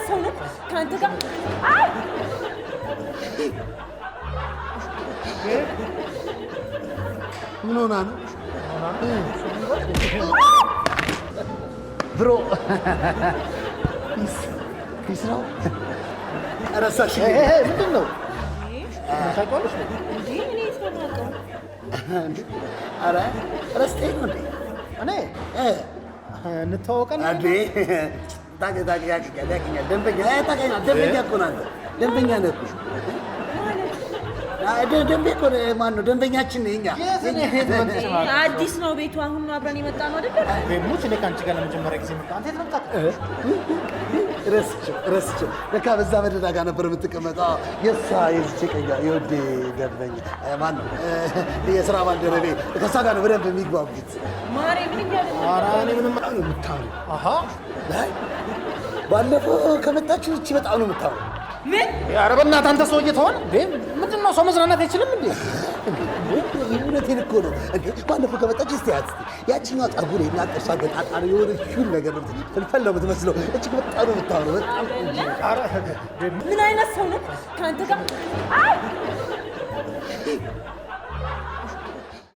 ሰው ነው ከአንተ ጋር? አይ ምን ሆና ነው ብሮ? ፒስ ነው። ረሳሽ? ምንድን ነው ታውቂዋለሽ? እንዴ እኔ እስከማውቀው ኧረ ረስተኸኝ ነው እንዴ? እኔ እንተዋወቃለን እንዴ? ታውቂኛለህ። ደንበኛ እኮ ነው አንተ። ደንበኛ ነህ እኮ። ደንቤ እኮ ማነው? ደንበኛችን ነህ እኛ። አዲስ ነው ቤቱ። አሁን ነው አብረን የመጣ ነው አይደል? ሙች እኔ ከአንቺ ጋር ለመጀመሪያ ጊዜ መጣ። አንተ የት ነው የምታውቀው? ረስቼው ለካ በዛ መደዳ ጋር ነበር የምትቀመጠው። የእሷ የዚች ቀያ የወዴ ደንበኛ ማነው? የስራ ባልደረቤ ከእሷ ጋር ነው በደንብ የሚግባቡት። ማሬ ምን እያለ ነው? ኧረ እኔ ምንም የምታምሩ አሃ ባለፈው ከመጣችሁ እቺ በጣም ነው የምታምሩ። ምን? ኧረ በእናትህ አንተ ሰውዬ ተሆን እንዴ! ምንድን ነው ሰው መዝናናት አይችልም እንዴ? እውነቴን እኮ ነው። ባለፈው ከመጣችሁ እስቲ ያት ያቺኛዋ ጠጉር እና ጥርሷ ገጣጣ ነው የሆነ ሹል ነገር ነው ፍልፈል ነው የምትመስለው። እቺ በጣም ነው የምታምሩ። በጣም ምን አይነት ሰው ነው ከአንተ ጋር? አይ